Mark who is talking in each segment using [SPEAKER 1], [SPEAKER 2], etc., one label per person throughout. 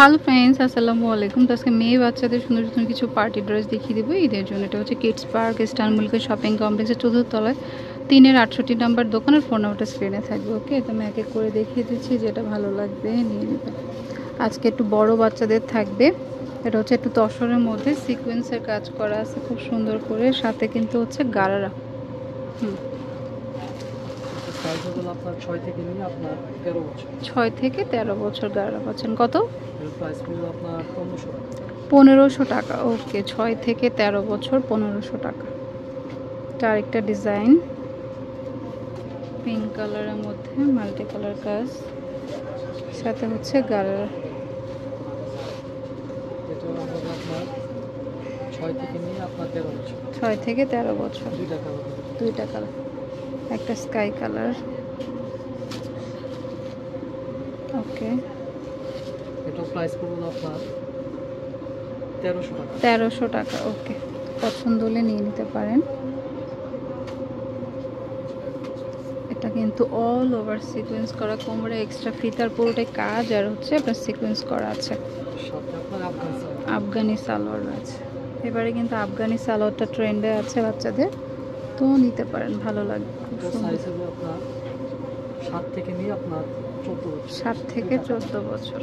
[SPEAKER 1] Hello friends, আসসালামু আলাইকুম। তো আজকে মেয়ে বাচ্চাদের সুন্দর সুন্দর কিছু পার্টি ড্রেস দেখিয়ে দেবো ঈদের জন্য। এটা হচ্ছে কিডস পার্ক ইস্টানবুলকে শপিং কমপ্লেক্সের ৪র্থ তলায় ৩-৬৮ নাম্বার দোকানের ফোন নাম্বারটা স্ক্রিনে থাকবে। ওকে, তো আমি এক এক করে দেখিয়ে দিচ্ছি, যেটা ভালো লাগবে নিয়ে নেবে। আজকে একটু বড় বাচ্চাদের থাকবে। এটা হচ্ছে একটু তসরের মধ্যে সিকোয়েন্সের কাজ করা আছে খুব সুন্দর করে, সাথে কিন্তু হচ্ছে গারারা।
[SPEAKER 2] আপনার 6 থেকে নিয়ে আপনার 13 বছর।
[SPEAKER 1] 6 থেকে 13 বছর গারারা পাচ্ছেন কত?
[SPEAKER 2] প্রাইস পড়বে আপনার 1500 টাকা।
[SPEAKER 1] 1500 টাকা। ওকে, 6 থেকে 13 বছর 1500 টাকা। এটা আরেকটা ডিজাইন পিঙ্ক কালারের মধ্যে মাল্টি কালার কাজ, সাথে হচ্ছে গারারা।
[SPEAKER 2] এটা হবে আপনার 6 থেকে নিয়ে আপনার 13 বছর।
[SPEAKER 1] 6 থেকে 13 বছর। দুইটা কালার, একটা স্কাই কালার। ওকে,
[SPEAKER 2] এটা প্রাইস পড়বে আপনার 1300 টাকা।
[SPEAKER 1] 1300 টাকা। ওকে, পছন্দ হলে নিয়ে নিতে পারেন। এটা কিন্তু অল ওভার সিকোয়েন্স করা, কোমরে এক্সট্রা ফিতার পুরোটাই কাজ, আর হচ্ছে আপনার সিকোয়েন্স করা আছে।
[SPEAKER 2] সাথে আপনার
[SPEAKER 1] আফগানি সালোয়ার আছে। এবারে কিন্তু আফগানি সালোয়ারটা ট্রেন্ডে আছে বাচ্চাদের, তো নিতে পারেন, ভালো লাগবে।
[SPEAKER 2] সাইজ হবে আপনার 7 থেকে নিয়ে আপনার 14 বছর।
[SPEAKER 1] 7 থেকে 14 বছর।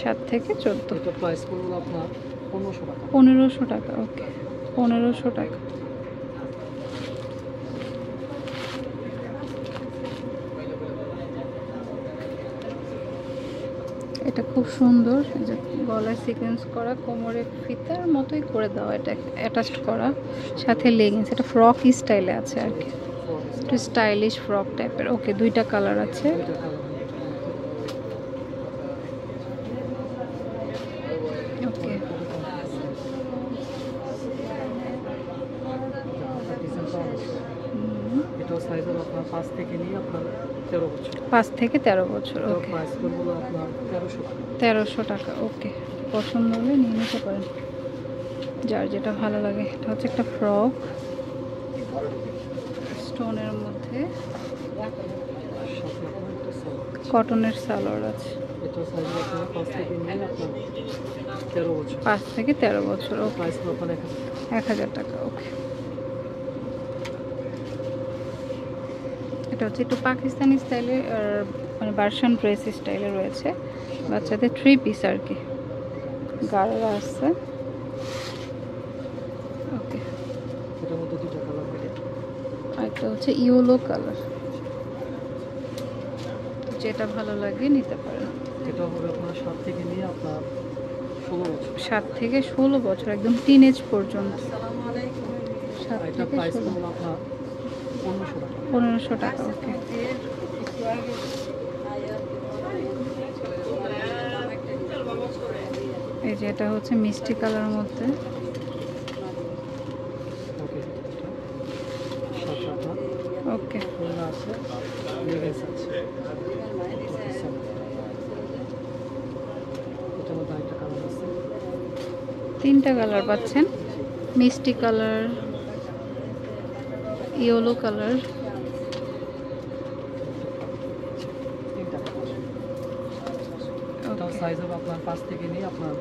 [SPEAKER 1] 7 থেকে 14।
[SPEAKER 2] এটা প্রাইস পড়বে আপনার 1500 টাকা।
[SPEAKER 1] 1500 টাকা। ওকে, 1500 টাকা। এটা খুব সুন্দর, যে গলায় সিকোয়েন্স করা, কোমরে ফিতার মতোই করে দেওয়া, এটা অ্যাটাচড করা, সাথে লেগিংস। এটা ফ্রক স্টাইলে আছে আর কি, একটু স্টাইলিশ ফ্রক টাইপের। ওকে, দুইটা কালার আছে। ওকে,
[SPEAKER 2] এটা সাইজ হবে আপনার 5 থেকে নিয়ে আপনার 13 বছর।
[SPEAKER 1] 5 থেকে 13 বছর।
[SPEAKER 2] এটা
[SPEAKER 1] ওকে,
[SPEAKER 2] প্রাইস পড়বে আপনার 1300 টাকা।
[SPEAKER 1] 1300 টাকা। ওকে, পছন্দ হলে নিয়ে নিতে পারেন, যার যেটা ভালো লাগে। এটা হচ্ছে একটা ফ্রক স্টোনের মধ্যে, কটনের সালোয়ার আছে।
[SPEAKER 2] এটা সাইজ আপনার 5 থেকে নিয়ে আপনার 13 বছর।
[SPEAKER 1] 5 থেকে 13 বছর। ওকে,
[SPEAKER 2] প্রাইস আপনার
[SPEAKER 1] 1000 টাকা। ওকে, এটা হচ্ছে একটু পাকিস্তানি স্টাইলে, মানে ভার্সন ড্রেস স্টাইলে রয়েছে, বাচ্চাদের 3 পিস আর কি, গাড়া আছে। ওকে,
[SPEAKER 2] এটার মধ্যে দুটো কালার হবে।
[SPEAKER 1] আর একটা হচ্ছে ইয়েলো কালার, যেটা ভালো লাগে নিতে পারেন।
[SPEAKER 2] এটা হবে আপনার 7 থেকে নিয়ে আপনার 16 বছর।
[SPEAKER 1] 7 থেকে 16 বছর, একদম টিনেজ পর্যন্ত। 7
[SPEAKER 2] এটা
[SPEAKER 1] থেকে
[SPEAKER 2] প্রাইস
[SPEAKER 1] 16।
[SPEAKER 2] হলো আপনার 1500 টাকা।
[SPEAKER 1] 1500 টাকা। ওকে, এই যে এটা হচ্ছে মিষ্টি কালার মধ্যে।
[SPEAKER 2] ওকে, সাথে আপনার
[SPEAKER 1] ওকে,
[SPEAKER 2] ওড়না আছে, লেগিংস আছে। এটার মধ্যে আরেকটা কালার আছে।
[SPEAKER 1] 3টা কালার পাচ্ছেন, মিষ্টি কালার, ইয়েলো কালার।
[SPEAKER 2] এটাও সাইজ হবে আপনার 5 থেকে নিয়ে আপনার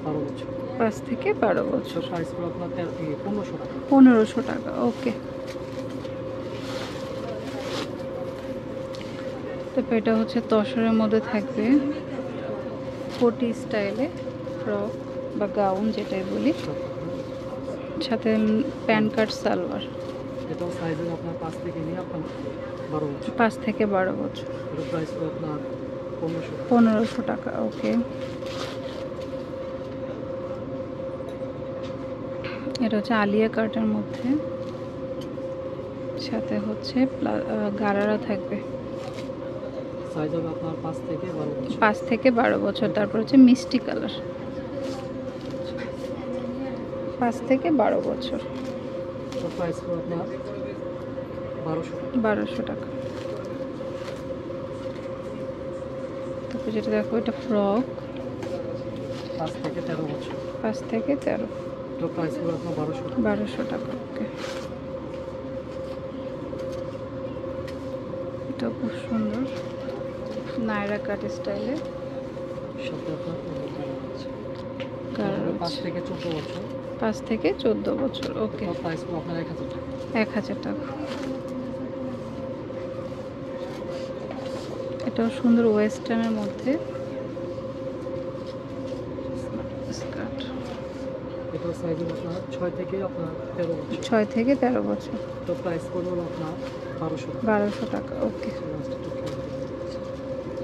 [SPEAKER 2] 12 বছর।
[SPEAKER 1] 5 থেকে 12 বছর।
[SPEAKER 2] সাইজ হবে আপনার 1500 টাকা।
[SPEAKER 1] 1500 টাকা। ওকে, তারপর এটা হচ্ছে তসরের মধ্যে থাকবে, কোটি স্টাইলে ফ্রক বা গাউন যেটাই বলি, সাথে প্যান কাট সালোয়ার।
[SPEAKER 2] এটাও সাইজ হবে আপনার 5 থেকে নিয়ে আপনার 12 বছর।
[SPEAKER 1] 5 থেকে 12 বছর।
[SPEAKER 2] এটার প্রাইস হবে আপনার 1500 টাকা।
[SPEAKER 1] 1500 টাকা। ওকে, এটা হচ্ছে আলিয়া কাটের মধ্যে, সাথে হচ্ছে গারারা থাকবে।
[SPEAKER 2] সাইজ হবে আপনার 5 থেকে 12 বছর।
[SPEAKER 1] 5 থেকে 12 বছর। তারপর হচ্ছে মিষ্টি কালার, 5 থেকে 12 বছর।
[SPEAKER 2] এটার প্রাইস হবে আপনার 1200 টাকা।
[SPEAKER 1] 1200 টাকা। তারপর যেটা দেখো, এটা ফ্রক,
[SPEAKER 2] 5 থেকে 13 বছর।
[SPEAKER 1] 5 থেকে 13।
[SPEAKER 2] এটার প্রাইস হবে আপনার 1200 টাকা।
[SPEAKER 1] 1200 টাকা। ওকে, এটা খুব সুন্দর নায়রা কাট স্টাইলে,
[SPEAKER 2] সাথে আপনার
[SPEAKER 1] কালার
[SPEAKER 2] 5 থেকে 14 বছর।
[SPEAKER 1] 5 থেকে 14 বছর। ওকে,
[SPEAKER 2] প্রাইস পড়বে আপনার 1000 টাকা।
[SPEAKER 1] 1000 টাকা। এটাও সুন্দর ওয়েস্টার্নের মধ্যে স্কার্ট।
[SPEAKER 2] এটা সাইজ হলো আপনার 6 থেকে আপনার 13 বছর।
[SPEAKER 1] 6 থেকে 13 বছর।
[SPEAKER 2] তো প্রাইস পড়বে হলো আপনার 1200 টাকা।
[SPEAKER 1] 1200 টাকা। ওকে,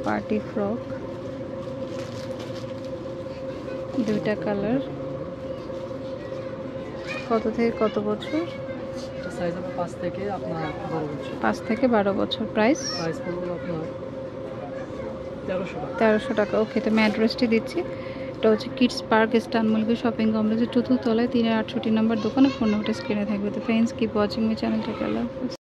[SPEAKER 1] পার্টি ফ্রক, দুইটা কালার। কত থেকে কত বছর?
[SPEAKER 2] সাইজ হবে 5 থেকে আপনার 12 বছর।
[SPEAKER 1] 5 থেকে 12 বছর। প্রাইস
[SPEAKER 2] প্রাইস পড়বে আপনার 1300 টাকা।
[SPEAKER 1] 1300 টাকা। ওকে, তো আমি অ্যাড্রেসটি দিচ্ছি। এটা হচ্ছে কিডস পার্ক ইস্টানবুল শপিং কমপ্লেক্সের 4th তলায় 368 নম্বর দোকানে। ফোন নাম্বারটা স্ক্রিনে থাকবে। তো friends, keep watching my channel. Take care.